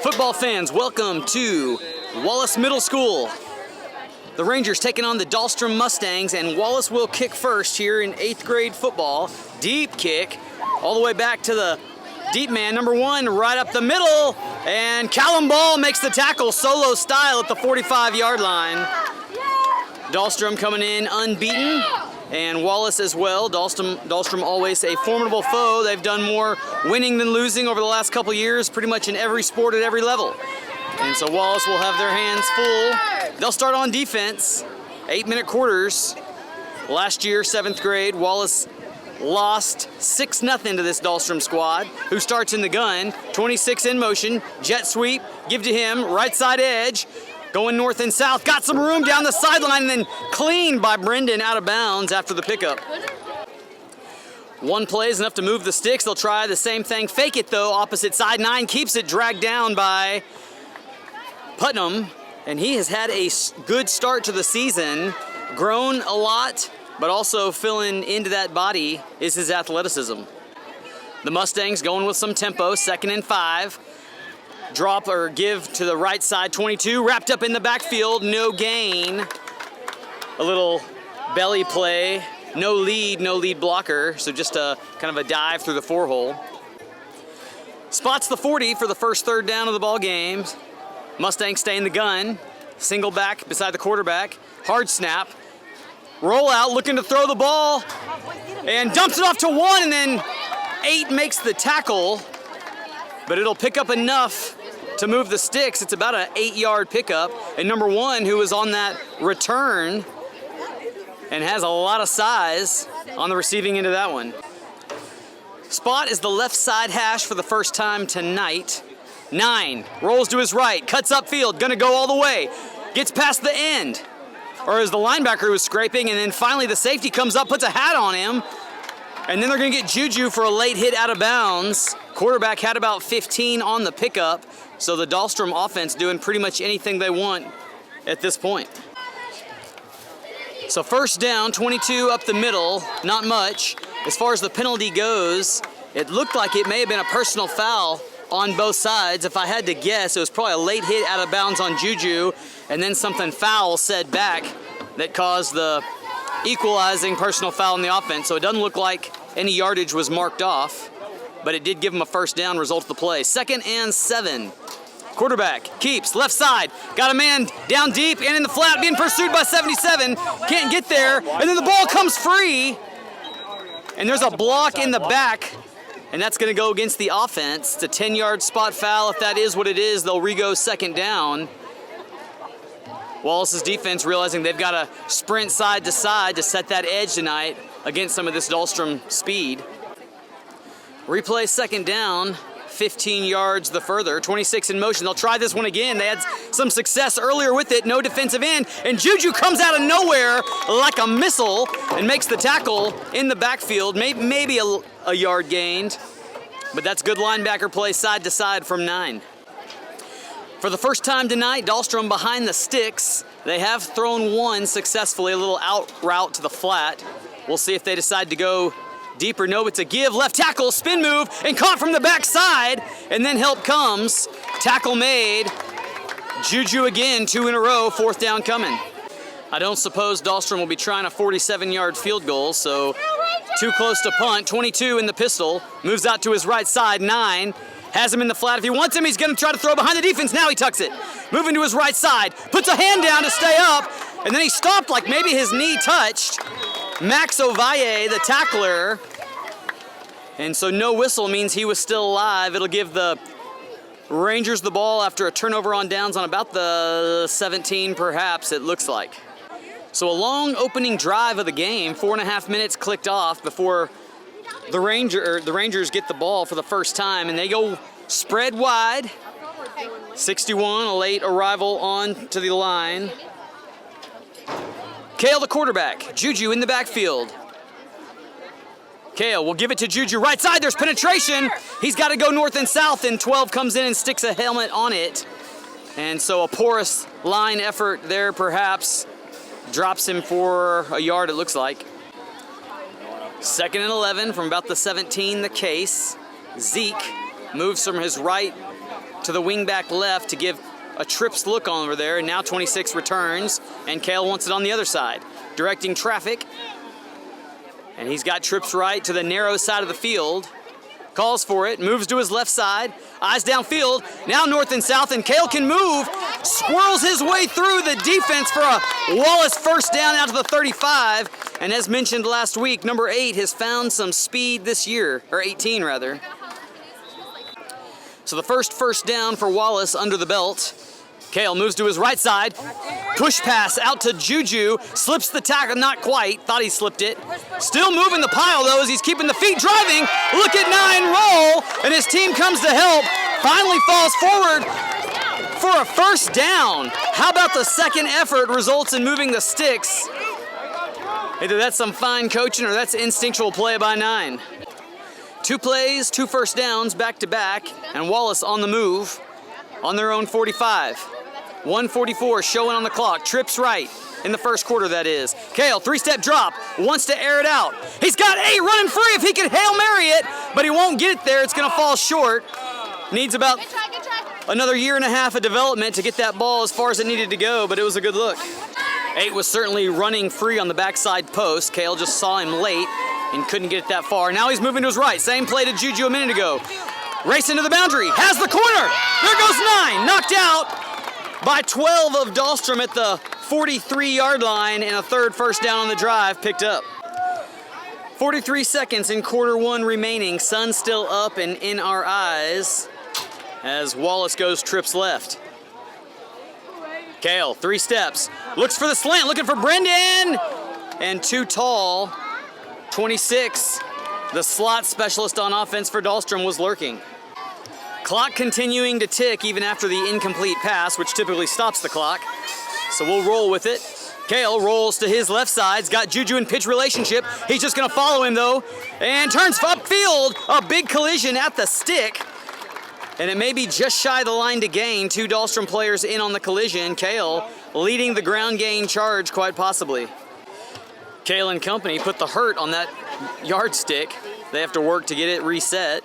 Football fans, welcome to Wallace Middle School. The Rangers taking on the Dahlstrom Mustangs, and Wallace will kick first here in 8th grade football. Deep kick, all the way back to the deep man, number 1, right up the middle, and Callum Ball makes the tackle solo style at the 45-yard line. Dahlstrom coming in unbeaten, and Wallace as well. Dahlstrom always a formidable foe. They've done more winning than losing over the last couple years, pretty much in every sport at every level. And so Wallace will have their hands full. They'll start on defense, 8-minute quarters. Last year, 7th grade, Wallace lost 6-0 to this Dahlstrom squad, who starts in the gun, 26 in motion, jet sweep, give to him, right side edge, going north and south, got some room down the sideline, and then cleaned by Brendan out of bounds after the pickup. One play is enough to move the sticks. They'll try the same thing, fake it though, opposite side, 9 keeps it, dragged down by Putnam, and he has had a good start to the season, grown a lot, but also filling into that body is his athleticism. The Mustangs going with some tempo, 2nd and 5. Drop or give to the right side, 22, wrapped up in the backfield, no gain. A little belly play, no lead blocker, so just a kind of a dive through the 4-hole. Spots the 40 for the first 3rd down of the ball game. Mustangs stay in the gun, single back beside the quarterback, hard snap, roll out, looking to throw the ball, and dumps it off to 1, and then 8 makes the tackle, but it'll pick up enough to move the sticks. It's about an 8-yard pickup, and number 1, who was on that return and has a lot of size on the receiving end of that one. Spot is the left side hash for the first time tonight. 9 rolls to his right, cuts upfield, gonna go all the way, gets past the end, or as the linebacker was scraping, and then finally the safety comes up, puts a hat on him, and then they're gonna get Juju for a late hit out of bounds. Quarterback had about 15 on the pickup, so the Dahlstrom offense doing pretty much anything they want at this point. So first down, 22 up the middle, not much. As far as the penalty goes, it looked like it may have been a personal foul on both sides. If I had to guess, it was probably a late hit out of bounds on Juju, and then something foul said back that caused the equalizing personal foul in the offense. So it doesn't look like any yardage was marked off, but it did give him a first down result of the play. 2nd and 7. Quarterback keeps left side, got a man down deep and in the flat, being pursued by 77, can't get there, and then the ball comes free, and there's a block in the back, and that's gonna go against the offense. It's a 10-yard spot foul. If that is what it is, they'll re-go 2nd down. Wallace's defense realizing they've got to sprint side to side to set that edge tonight against some of this Dahlstrom speed. Replay 2nd down, 15 yards the further, 26 in motion. They'll try this one again. They had some success earlier with it, no defensive end, and Juju comes out of nowhere like a missile and makes the tackle in the backfield, maybe a yard gained, but that's good linebacker play side to side from 9. For the first time tonight, Dahlstrom behind the sticks. They have thrown one successfully, a little out route to the flat. We'll see if they decide to go deeper. No, it's a give. Left tackle, spin move, and caught from the backside. And then help comes. Tackle made. Juju again, 2 in a row, 4th down coming. I don't suppose Dahlstrom will be trying a 47-yard field goal, so too close to punt. 22 in the pistol. Moves out to his right side, 9. Has him in the flat. If he wants him, he's going to try to throw behind the defense. Now he tucks it. Moving to his right side. Puts a hand down to stay up. And then he stopped like maybe his knee touched. Max Ovalle, the tackler. And so no whistle means he was still alive. It'll give the Rangers the ball after a turnover on downs on about the 17, perhaps, it looks like. So a long opening drive of the game. 4.5 minutes clicked off before the Rangers get the ball for the first time, and they go spread wide. 61, a late arrival on to the line. Kale, the quarterback. Juju in the backfield. Kale will give it to Juju. Right side, there's penetration. He's got to go north and south, and 12 comes in and sticks a helmet on it. And so a porous line effort there, perhaps. Drops him for a yard, it looks like. 2nd and 11 from about the 17, the case. Zeke moves from his right to the wing back left to give a trips look on over there, and now 26 returns, and Kale wants it on the other side, directing traffic. And he's got trips right to the narrow side of the field. Calls for it, moves to his left side, eyes downfield, now north and south, and Kale can move, squirrels his way through the defense for a Wallace first down out to the 35. And as mentioned last week, number 8 has found some speed this year, or 18 rather. So the first down for Wallace under the belt. Kale moves to his right side, push pass out to Juju, slips the tackle, not quite, thought he slipped it. Still moving the pile though as he's keeping the feet driving. Look at 9 roll, and his team comes to help, finally falls forward for a first down. How about the second effort results in moving the sticks? Either that's some fine coaching or that's instinctual play by 9. 2 plays, 2 first downs back to back, and Wallace on the move on their own 45. 1:44 showing on the clock. Trips right in the first quarter, that is. Kale, 3-step drop, wants to air it out. He's got 8 running free if he can Hail Mary it, but he won't get it there. It's going to fall short. Needs about another year and a half of development to get that ball as far as it needed to go, but it was a good look. 8 was certainly running free on the backside post. Kale just saw him late and couldn't get it that far. Now he's moving to his right. Same play to Juju a minute ago. Racing to the boundary, has the corner. There goes 9, knocked out by 12 of Dahlstrom at the 43-yard line, and a third first down on the drive picked up. 43 seconds in quarter 1 remaining. Sun still up and in our eyes as Wallace goes trips left. Kale, 3 steps, looks for the slant, looking for Brendan, and too tall. 26, the slot specialist on offense for Dahlstrom, was lurking. Clock continuing to tick even after the incomplete pass, which typically stops the clock. So we'll roll with it. Kale rolls to his left side. He's got Juju in pitch relationship. He's just going to follow him, though, and turns upfield. A big collision at the stick. And it may be just shy of the line to gain. 2 Dahlstrom players in on the collision. Kale leading the ground gain charge, quite possibly. Kale and company put the hurt on that yardstick. They have to work to get it reset.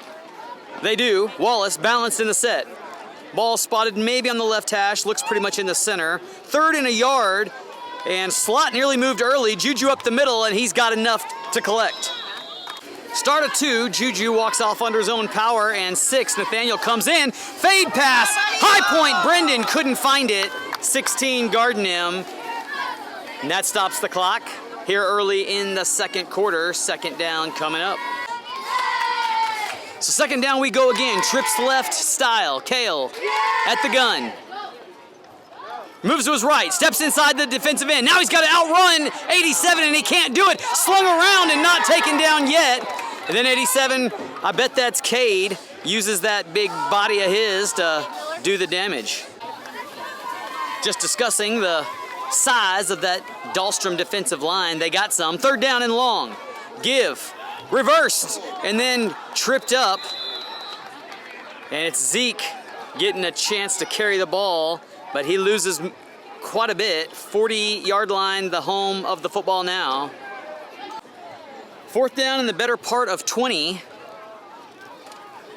They do. Wallace balanced in the set. Ball spotted maybe on the left hash, looks pretty much in the center. 3rd and a yard, and slot nearly moved early. Juju up the middle, and he's got enough to collect. Start of 2, Juju walks off under his own power, and 6, Nathaniel comes in. Fade pass, high point, Brendan couldn't find it. 16 guarding him, and that stops the clock here early in the second quarter. Second down coming up. So second down we go again, trips left style. Kale at the gun. Moves to his right, steps inside the defensive end. Now he's got to outrun 87 and he can't do it. Slung around and not taken down yet. And then 87, I bet that's Cade, uses that big body of his to do the damage. Just discussing the size of that Dahlstrom defensive line. They got some. 3rd down and long. Give. Reversed and then tripped up, and it's Zeke getting a chance to carry the ball, but he loses quite a bit. 40-yard line, the home of the football now. 4th down in the better part of 20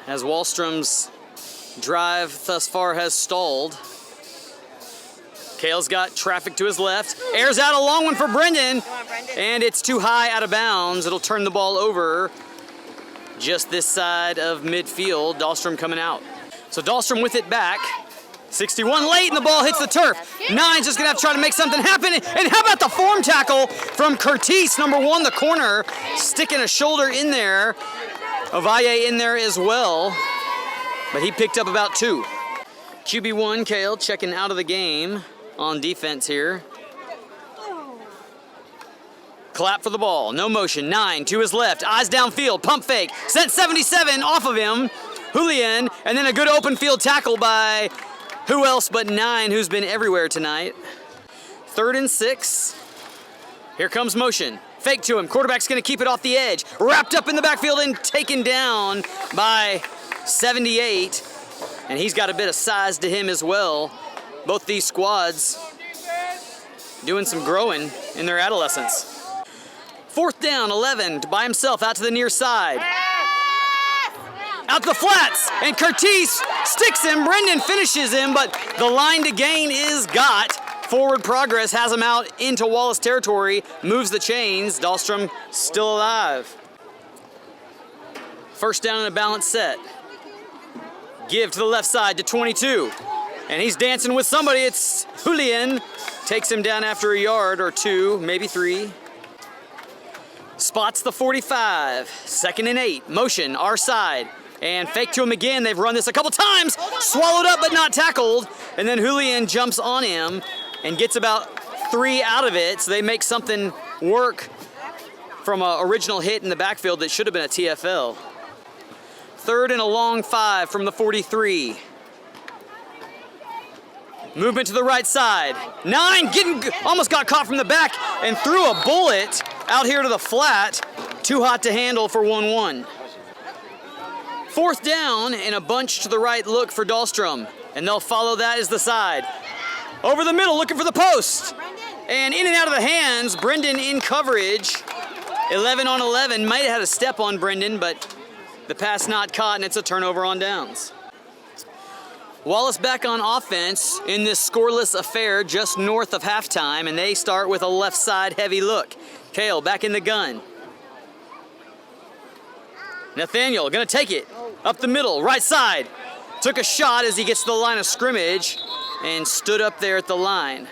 as Wahlstrom's drive thus far has stalled. Kale's got traffic to his left. Airs out a long one for Brendan. Come on, Brendan. And it's too high out of bounds. It'll turn the ball over just this side of midfield. Dahlstrom coming out. So Dahlstrom with it back. 61 late and the ball hits the turf. 9's just gonna have to try to make something happen. And how about the form tackle from Curtis, number 1, the corner, sticking a shoulder in there. Ovalle in there as well, but he picked up about 2. QB1, Kale checking out of the game on defense here. Clap for the ball, no motion. 9 to his left, eyes downfield, pump fake, sent 77 off of him. Julian, and then a good open field tackle by who else but 9, who's been everywhere tonight. 3rd and 6. Here comes motion. Fake to him. Quarterback's going to keep it off the edge. Wrapped up in the backfield and taken down by 78. And he's got a bit of size to him as well. Both these squads doing some growing in their adolescence. 4th down, 11, by himself out to the near side. out the flats, and Curtis sticks him. Brendan finishes him, but the line to gain is got. Forward progress has him out into Wallace territory, moves the chains. Dahlstrom still alive. First down in a balanced set. Give to the left side to 22. And he's dancing with somebody. It's Julian. Takes him down after a yard or two, maybe 3. Spots the 45. 2nd and 8. Motion, our side. And fake to him again. They've run this a couple times. Swallowed up but not tackled. And then Julian jumps on him and gets about 3 out of it. So they make something work from an original hit in the backfield that should have been a TFL. 3rd and a long 5 from the 43. Movement to the right side. 9, almost got caught from the back and threw a bullet out here to the flat. Too hot to handle for 1-1. 4th down and a bunch to the right look for Dahlstrom. And they'll follow that as the side. Over the middle, looking for the post. And in and out of the hands, Brendan in coverage. 11 on 11, might have had a step on Brendan, but the pass not caught, and it's a turnover on downs. Wallace back on offense in this scoreless affair just north of halftime, and they start with a left side heavy look. Kale back in the gun. Nathaniel gonna take it up the middle, right side. Took a shot as he gets to the line of scrimmage and stood up there at the line.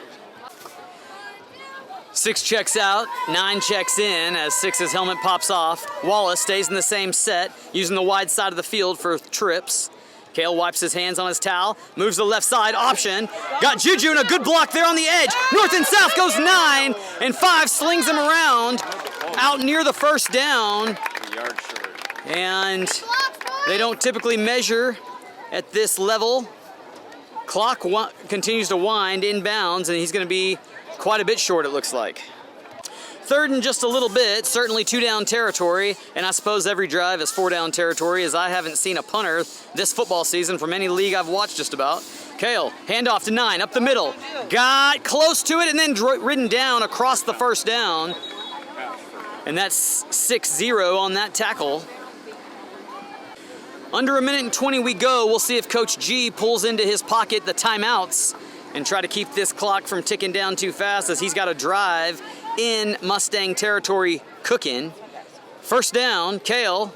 6 checks out, 9 checks in as 6's helmet pops off. Wallace stays in the same set, using the wide side of the field for trips. Kale wipes his hands on his towel, moves the left side option. Got Juju and a good block there on the edge. North and south goes 9, and 5 slings him around out near the first down. And they don't typically measure at this level. Clock continues to wind inbounds, and he's going to be quite a bit short, it looks like. 3rd and just a little bit, certainly 2-down territory, and I suppose every drive is 4-down territory, as I haven't seen a punter this football season from any league I've watched just about. Kale, handoff to 9, up the middle. Got close to it and then ridden down across the first down. And that's 6-0 on that tackle. Under 1:20 we go. We'll see if Coach G pulls into his pocket the timeouts and try to keep this clock from ticking down too fast, as he's got a drive in Mustang territory cooking. First down, Kale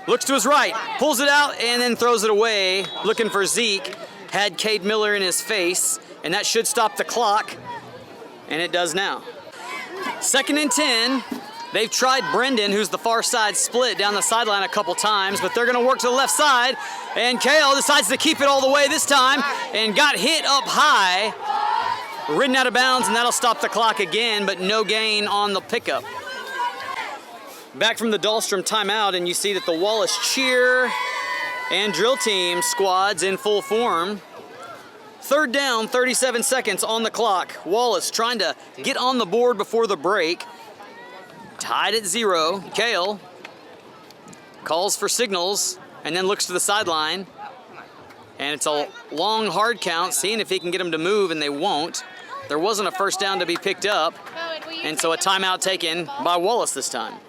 looks to his right, pulls it out, and then throws it away, looking for Zeke. Had Cade Miller in his face, and that should stop the clock, and it does now. 2nd and 10. They've tried Brendan, who's the far side split, down the sideline a couple times, but they're going to work to the left side, and Kale decides to keep it all the way this time and got hit up high. Ridden out of bounds, and that'll stop the clock again, but no gain on the pickup. Back from the Dahlstrom timeout, and you see that the Wallace cheer and drill team squads in full form. 3rd down, 37 seconds on the clock. Wallace trying to get on the board before the break. Tied at 0. Kale calls for signals and then looks to the sideline. And it's a long hard count, seeing if he can get them to move, and they won't. There wasn't a first down to be picked up, and so a timeout taken by Wallace this time.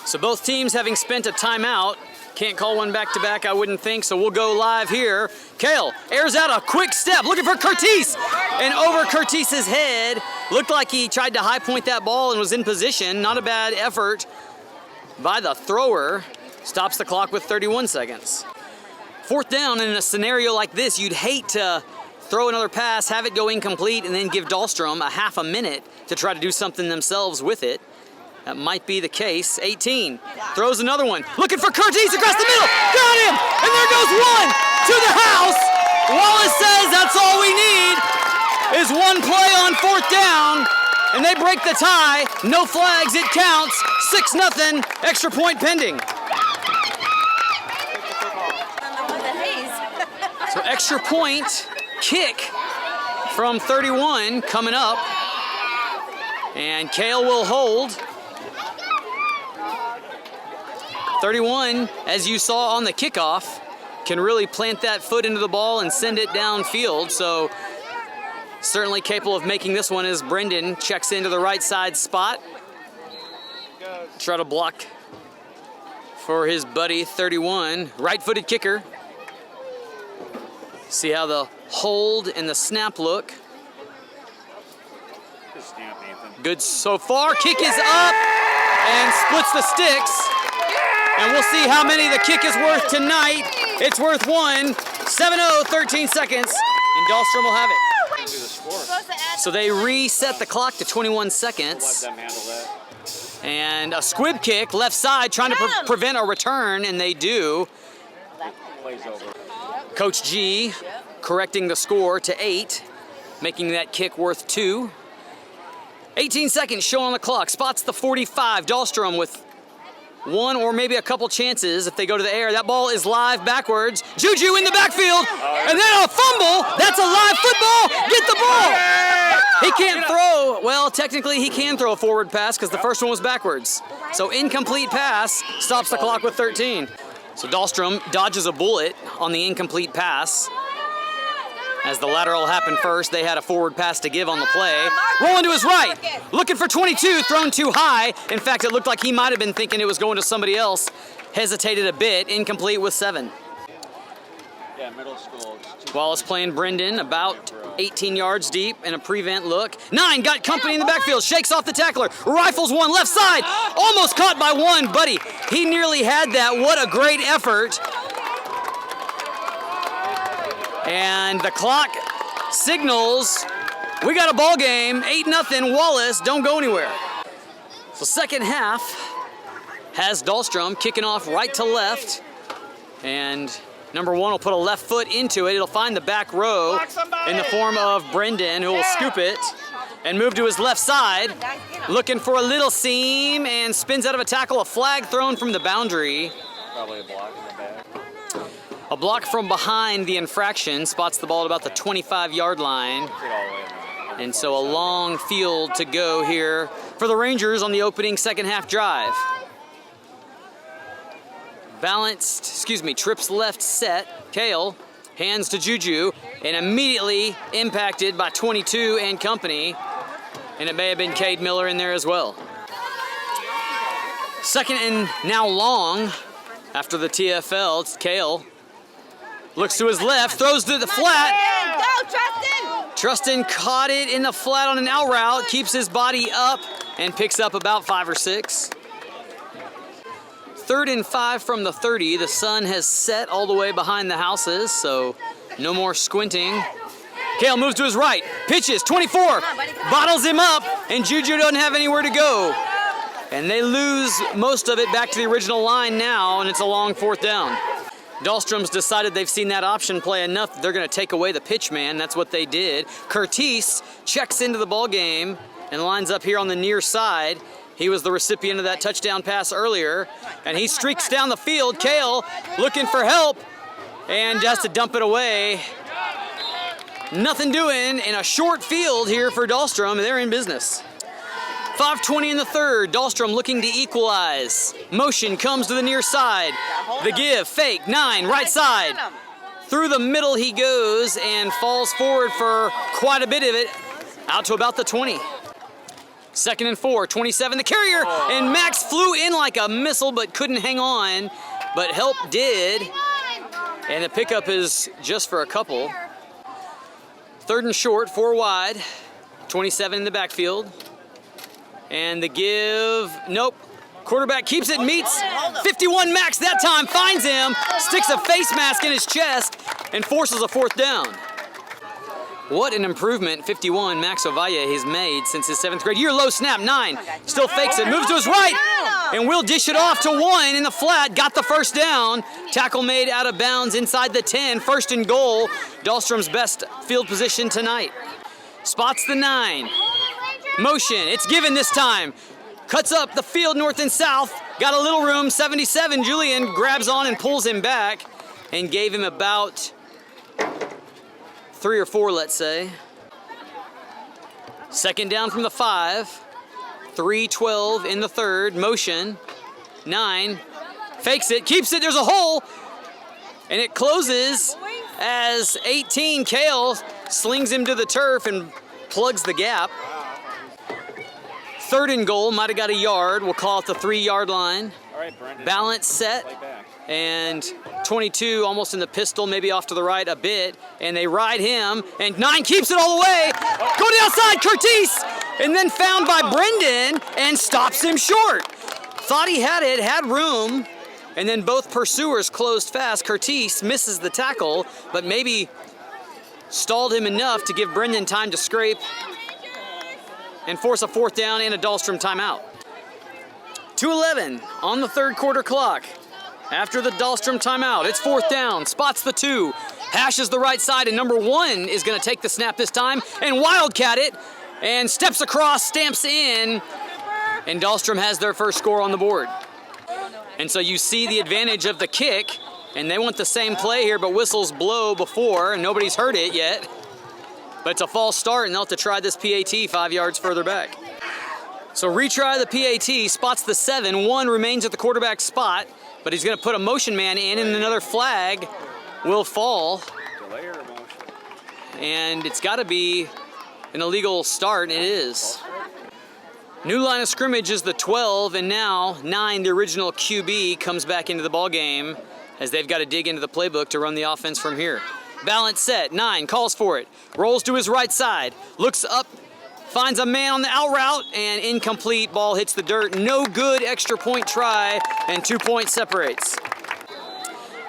So both teams having spent a timeout. Can't call one back-to-back, I wouldn't think, so we'll go live here. Kale airs out a quick step, looking for Curtis, and over Curtis's head. Looked like he tried to high point that ball and was in position. Not a bad effort by the thrower. Stops the clock with 31 seconds. 4th down, in a scenario like this, you'd hate to throw another pass, have it go incomplete, and then give Dahlstrom a half a minute to try to do something themselves with it. That might be the case. 18, throws another one. Looking for Curtis across the middle. Got him! And there goes 1 to the house. Wallace says that's all we need is 1 play on 4th down. And they break the tie. No flags, it counts. 6-0, extra point pending. So extra point kick from 31 coming up. And Kale will hold. 31, as you saw on the kickoff, can really plant that foot into the ball and send it downfield. So certainly capable of making this one as Brendan checks into the right side spot. Try to block for his buddy, 31, right-footed kicker. See how the hold and the snap look. Good snap, Nathan. Good so far. Kick is up and splits the sticks. And we'll see how many the kick is worth tonight. It's worth one. 7-0, 13 seconds, and Dahlstrom will have it. So they reset the clock to 21 seconds. And a squib kick, left side, trying to prevent a return, and they do. Coach G correcting the score to 8, making that kick worth 2. 18 seconds shown on the clock, spots the 45. Dahlstrom with one or maybe a couple chances if they go to the air. That ball is live backwards. Juju in the backfield, and then a fumble. That's a live football. Get the ball. He can't throw. Well, technically he can throw a forward pass because the first one was backwards. So incomplete pass stops the clock with 13. So Dahlstrom dodges a bullet on the incomplete pass. As the lateral happened first, they had a forward pass to give on the play. Rolling to his right, looking for 22, thrown too high. In fact, it looked like he might have been thinking it was going to somebody else. Hesitated a bit, incomplete with 7. Yeah, middle school. Wallace playing Brendan, about 18 yards deep in a prevent look. 9, got company in the backfield, shakes off the tackler, rifles one left side, almost caught by one, buddy. He nearly had that. What a great effort. And the clock signals we got a ball game, 8-0, Wallace, don't go anywhere. So second half has Dahlstrom kicking off right to left. And number 1 will put a left foot into it. It'll find the back row in the form of Brendan, who will scoop it and move to his left side. Looking for a little seam and spins out of a tackle, a flag thrown from the boundary. Probably a block in the back. A block from behind the infraction, spots the ball at about the 25-yard line. And so a long field to go here for the Rangers on the opening second half drive. Trips left set. Kale hands to Juju and immediately impacted by 22 and company. And it may have been Cade Miller in there as well. Second and now long after the TFL, it's Kale. Looks to his left, throws to the flat. Go, Trustin! Trustin caught it in the flat on an out route, keeps his body up, and picks up about 5 or 6. 3rd and 5 from the 30. The sun has set all the way behind the houses, so no more squinting. Kale moves to his right, pitches, 24, bottles him up, and Juju doesn't have anywhere to go. And they lose most of it back to the original line now, and it's a long 4th down. Dahlstrom's decided they've seen that option play enough. They're going to take away the pitch man. That's what they did. Curtis checks into the ball game and lines up here on the near side. He was the recipient of that touchdown pass earlier, and he streaks down the field. Kale looking for help and just to dump it away. Nothing doing in a short field here for Dahlstrom. They're in business. 5:20 in the 3rd. Dahlstrom looking to equalize. Motion comes to the near side. The give, fake, 9, right side. Through the middle he goes and falls forward for quite a bit of it, out to about the 20. 2nd and 4, 27, the carrier, and Max flew in like a missile but couldn't hang on, but help did. And the pickup is just for a couple. 3rd and short, 4 wide, 27 in the backfield. And the give, nope. Quarterback keeps it, meets 51 Max that time, finds him, sticks a face mask in his chest, and forces a 4th down. What an improvement 51 Max Ovalle has made since his 7th grade year. Low snap, 9, still fakes it, moves to his right, and will dish it off to 1 in the flat, got the 1st down. Tackle made out of bounds inside the 10, 1st and goal. Dahlstrom's best field position tonight. Spots the 9. Motion, it's given this time. Cuts up the field north and south. Got a little room, 77. Julian grabs on and pulls him back and gave him about 3 or 4, let's say. 2nd down from the 5. 3:12 in the 3rd. Motion, 9. Fakes it, keeps it, there's a hole. And it closes as 18, Kale slings him to the turf and plugs the gap. 3rd and goal, might have got a yard. We'll call it the 3-yard line. right, Brendan. Balance set. Play back. And 22 almost in the pistol, maybe off to the right a bit. And they ride him. And 9 keeps it all the way. Go to the outside, Curtis. And then found by Brendan and stops him short. Thought he had it, had room. And then both pursuers closed fast. Curtis misses the tackle, but maybe stalled him enough to give Brendan time to scrape and force a 4th down and a Dahlstrom timeout. 2:11 on the 3rd quarter clock. After the Dahlstrom timeout, it's 4th down, spots the 2, hashes the right side, and number 1 is gonna take the snap this time and wildcat it and steps across, stamps in, and Dahlstrom has their first score on the board. And so you see the advantage of the kick, and they want the same play here, but whistles blow before, and nobody's heard it yet. But it's a false start, and they'll have to try this PAT 5 yards further back. So retry the PAT, spots the 7, 1 remains at the quarterback spot, but he's gonna put a motion man in, and another flag will fall. Delay or motion? And it's gotta be an illegal start, and it is. New line of scrimmage is the 12, and now 9, the original QB, comes back into the ball game as they've got to dig into the playbook to run the offense from here. Balance set, 9 calls for it, rolls to his right side, looks up, finds a man on the out route, and incomplete. Ball hits the dirt. No good. Extra point try, and 2 points separates.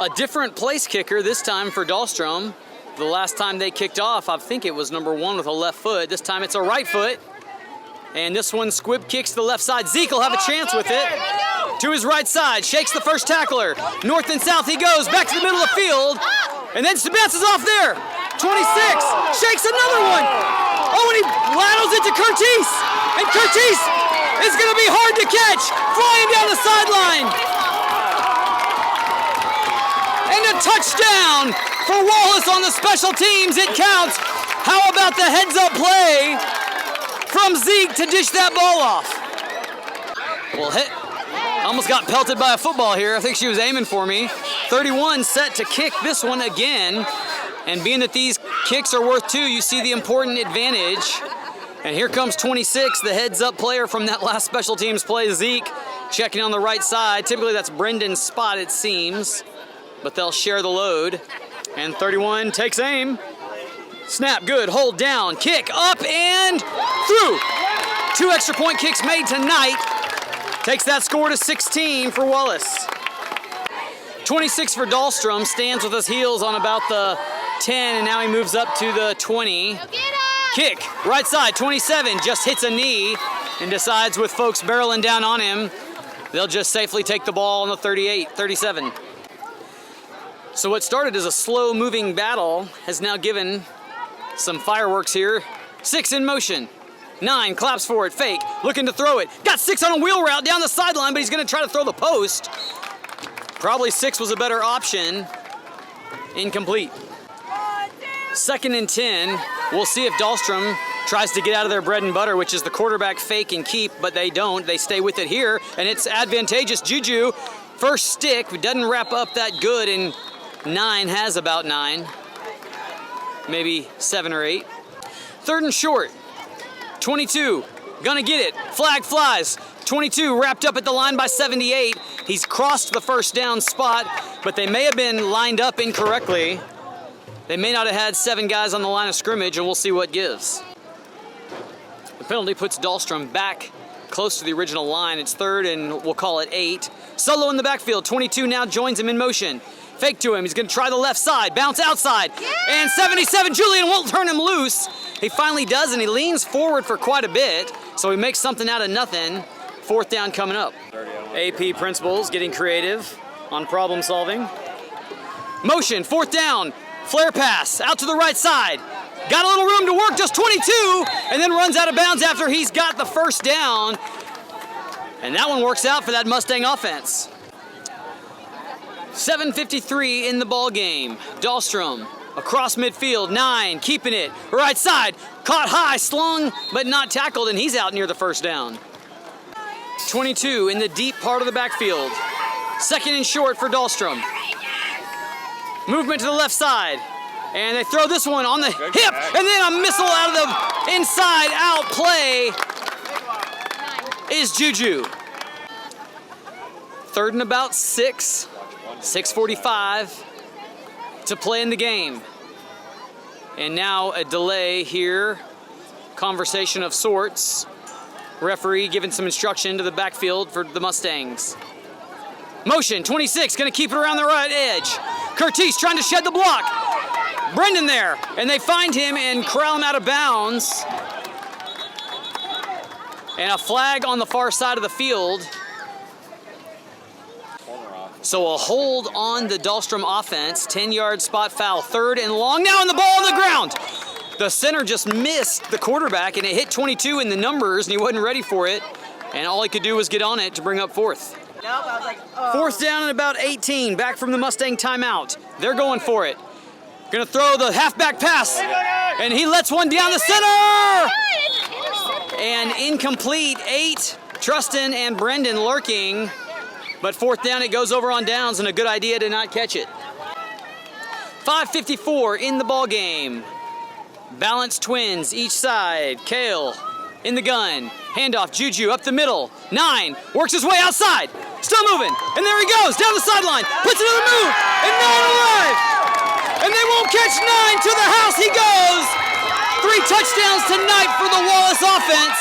A different place kicker this time for Dahlstrom. The last time they kicked off, I think it was number 1 with a left foot. This time it's a right foot. And this one, Squibb kicks to the left side. Zeke will have a chance with it. To his right side, shakes the first tackler. North and south he goes, back to the middle of the field. And then bounces off there. 26, shakes another one. Oh, and he ladders it to Curtis. And Curtis is gonna be hard to catch. Flying down the sideline. And a touchdown for Wallace on the special teams. It counts. How about the heads up play from Zeke to dish that ball off? Well, almost got pelted by a football here. I think she was aiming for me. 31 set to kick this one again. And being that these kicks are worth 2, you see the important advantage. And here comes 26, the heads up player from that last special teams play, Zeke, checking on the right side. Typically that's Brendan's spot, it seems, but they'll share the load. And 31 takes aim. Snap, good, hold down, kick, up and through. 2 extra point kicks made tonight. Takes that score to 16 for Wallace. 26 for Dahlstrom, stands with his heels on about the 10, and now he moves up to the 20. Kick, right side, 27, just hits a knee and decides with folks barreling down on him, they'll just safely take the ball on the 38, 37. So what started as a slow-moving battle has now given some fireworks here. 6 in motion. 9 claps for it, fake, looking to throw it. Got 6 on a wheel route down the sideline, but he's gonna try to throw the post. Probably 6 was a better option. Incomplete. 2nd and 10. We'll see if Dahlstrom tries to get out of their bread and butter, which is the quarterback fake and keep, but they don't. They stay with it here, and it's advantageous. Juju, first stick, doesn't wrap up that good, and 9 has about 9. Maybe 7 or 8. 3rd and short. 22, gonna get it. Flag flies. 22 wrapped up at the line by 78. He's crossed the first down spot, but they may have been lined up incorrectly. They may not have had 7 guys on the line of scrimmage, and we'll see what gives. The penalty puts Dahlstrom back close to the original line. It's 3rd and we'll call it 8. Solo in the backfield. 22 now joins him in motion. Fake to him. He's going to try the left side. Bounce outside. Yeah! And 77, Julian won't turn him loose. He finally does, and he leans forward for quite a bit, so he makes something out of nothing. 4th down coming up. AP principals getting creative on problem solving. Motion, 4th down. Flare pass out to the right side. Got a little room to work, just 22, and then runs out of bounds after he's got the first down. And that one works out for that Mustang offense. 7:53 in the ball game. Dahlstrom across midfield, 9, keeping it. Right side, caught high, slung, but not tackled, and he's out near the first down. 22 in the deep part of the backfield. 2nd and short for Dahlstrom. Movement to the left side. And they throw this one on the hip, and then a missile out of the inside out play is Juju. 3rd and about 6, 6:45 to play in the game. And now a delay here, conversation of sorts. Referee giving some instruction to the backfield for the Mustangs. Motion, 26, gonna keep it around the right edge. Curtis trying to shed the block. Brendan there, and they find him and corral him out of bounds. And a flag on the far side of the field. So a hold on the Dahlstrom offense, 10-yard spot foul, 3rd and long. Now and the ball on the ground. The center just missed the quarterback, and it hit 22 in the numbers, and he wasn't ready for it. And all he could do was get on it to bring up 4th. Nope, I was like, oh. 4th down and about 18, back from the Mustang timeout. They're going for it. Gonna throw the halfback pass, and he lets one down the center! And incomplete, 8, Trustin and Brendan lurking. But 4th down, it goes over on downs, and a good idea to not catch it. 5:54 in the ball game. Balanced twins each side. Kale in the gun. Handoff, Juju up the middle. 9, works his way outside. Still moving, and there he goes, down the sideline. Puts another move, and 9 alive. And they won't catch 9 to the house he goes. 3 touchdowns tonight for the Wallace offense.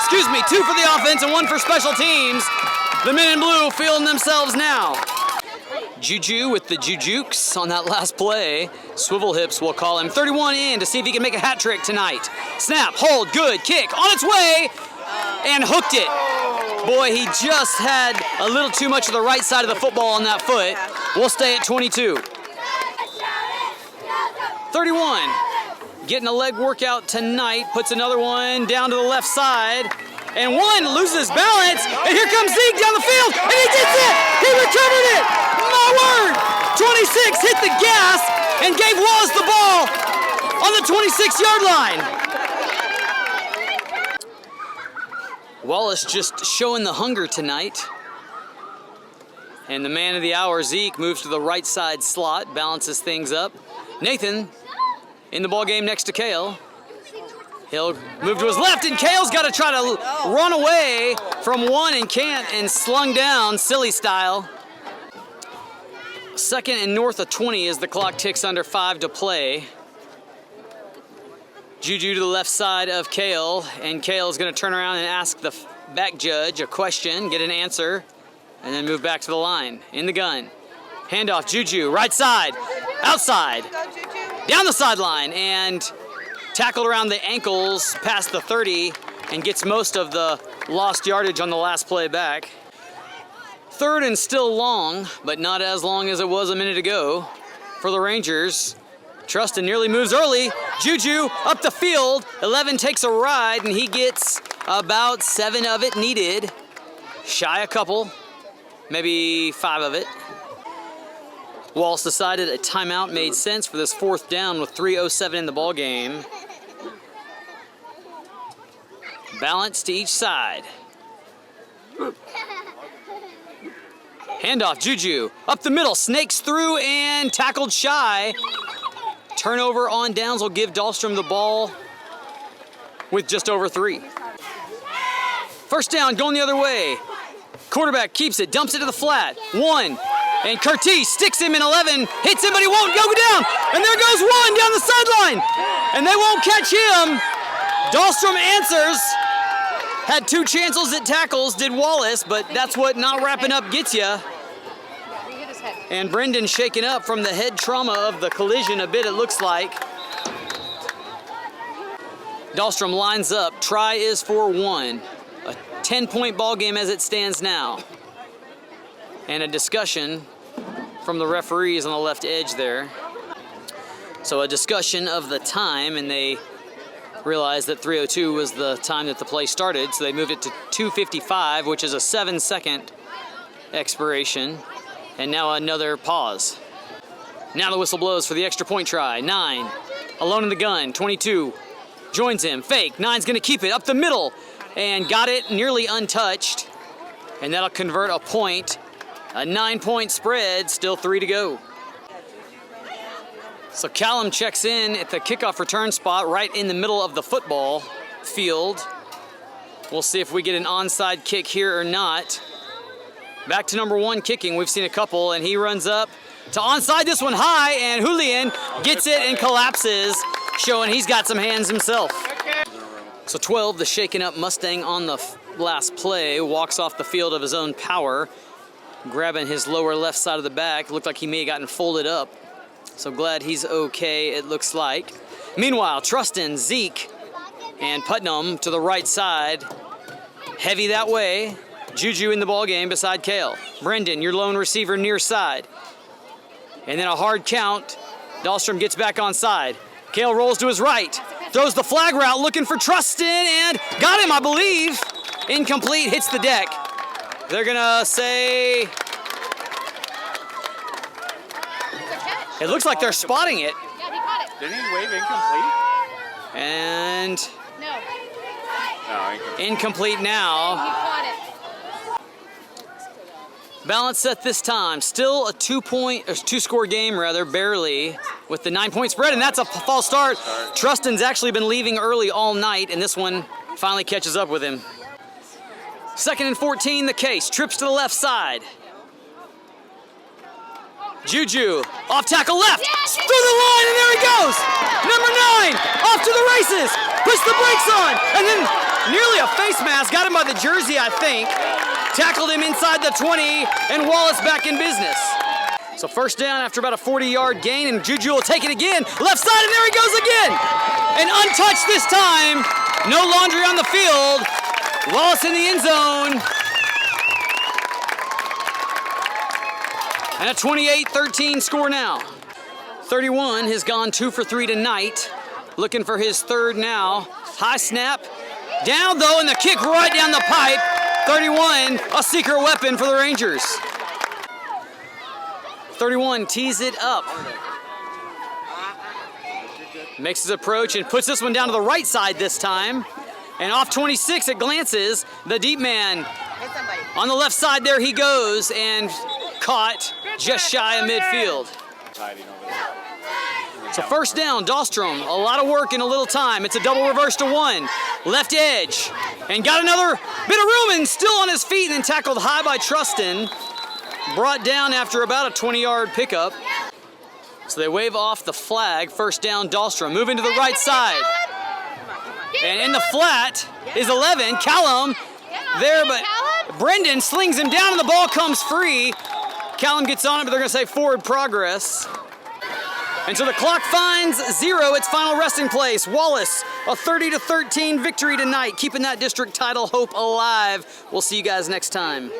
Excuse me, 2 for the offense and 1 for special teams. The men in blue feeling themselves now. Juju with the Jujukes on that last play. Swivel hips, we'll call him. 31 in to see if he can make a hat trick tonight. Snap, hold, good, kick, on its way, and hooked it. Boy, he just had a little too much of the right side of the football on that foot. We'll stay at 22. 31, getting a leg workout tonight, puts another one down to the left side. And 1 loses balance, and here comes Zeke down the field, and he gets it! He recovered it! My word! 26 hit the gas and gave Wallace the ball on the 26-yard line. Wallace just showing the hunger tonight. And the man of the hour, Zeke, moves to the right side slot, balances things up. Nathan in the ball game next to Kale. He'll move to his left, and Kale's got to try to run away from 1 and can't, and slung down, silly style. 2nd and north of 20 as the clock ticks under 5 to play. Juju to the left side of Kale, and Kale's going to turn around and ask the back judge a question, get an answer, and then move back to the line. In the gun. Handoff, Juju, right side, outside, down the sideline, and tackled around the ankles past the 30 and gets most of the lost yardage on the last play back. 3rd and still long, but not as long as it was a minute ago for the Rangers. Trustin nearly moves early. Juju up the field. 11 takes a ride, and he gets about 7 of it needed. Shy a couple, maybe 5 of it. Wallace decided a timeout made sense for this 4th down with 3:07 in the ball game. Balance to each side. Handoff, Juju up the middle, snakes through and tackled shy. Turnover on downs will give Dahlstrom the ball with just over 3. 1st down, going the other way. Quarterback keeps it, dumps it to the flat. 1, and Curtis sticks him in 11, hits him, but he won't go down. And there goes 1 down the sideline, and they won't catch him. Dahlstrom answers. Had 2 chances at tackles, did Wallace, but that's what not wrapping up gets you. And Brendan shaken up from the head trauma of the collision a bit, it looks like. Dahlstrom lines up. Try is for 1. A 10-point ball game as it stands now. And a discussion from the referees on the left edge there. So a discussion of the time, and they realized that 3:02 was the time that the play started, so they moved it to 2:55, which is a 7-second expiration. And now another pause. Now the whistle blows for the extra point try. 9, alone in the gun. 22 joins him. Fake. 9's going to keep it up the middle and got it nearly untouched. And that'll convert a point. A 9-point spread. Still 3 to go. So Callum checks in at the kickoff return spot right in the middle of the football field. We'll see if we get an onside kick here or not. Back to number 1 kicking. We've seen a couple, and he runs up to onside. This one high, and Julian gets it and collapses, showing he's got some hands himself. So 12, the shaken up Mustang on the last play, walks off the field of his own power, grabbing his lower left side of the back. Looked like he may have gotten folded up. So glad he's okay, it looks like. Meanwhile, Trustin, Zeke, and Putnam to the right side. Heavy that way. Juju in the ball game beside Kale. Brendan, your lone receiver near side. And then a hard count. Dahlstrom gets back on side. Kale rolls to his right. Throws the flag route looking for Trustin and got him, I believe. Incomplete, hits the deck. They're gonna say... It looks like they're spotting it. Yeah, he caught it. Didn't he wave incomplete? And No, No, incomplete now. he caught it. Balance set this time. Still a two-score game, rather, barely, with the 9-point spread, and that's a false start. Trustin's actually been leaving early all night, and this one finally catches up with him. 2nd and 14, the case. Trips to the left side. Juju, off tackle left, through the line, and there he goes! Number 9, off to the races, puts the brakes on, and then nearly a face mask, got him by the jersey, I think. Tackled him inside the 20, and Wallace back in business. So first down after about a 40-yard gain, and Juju will take it again. Left side, and there he goes again! And untouched this time, no laundry on the field. Wallace in the end zone. And a 28-13 score now. 31 has gone 2 for 3 tonight. Looking for his 3rd now. High snap. Down though, and the kick right down the pipe. 31, a secret weapon for the Rangers. 31 tees it up. Makes his approach and puts this one down to the right side this time. And off 26 it glances. The deep man on the left side, there he goes, and caught just shy of midfield. So first down, Dahlstrom, a lot of work in a little time. It's a double reverse to 1. Left edge, and got another bit of room, and still on his feet, and then tackled high by Trustin. Brought down after about a 20-yard pickup. So they wave off the flag. First down, Dahlstrom, moving to the right side. And in the flat is 11, Callum there, but Brendan slings him down, and the ball comes free. Callum gets on it, but they're gonna say forward progress. And so the clock finds 0, its final resting place. Wallace, a 30-13 victory tonight, keeping that district title hope alive. We'll see you guys next time.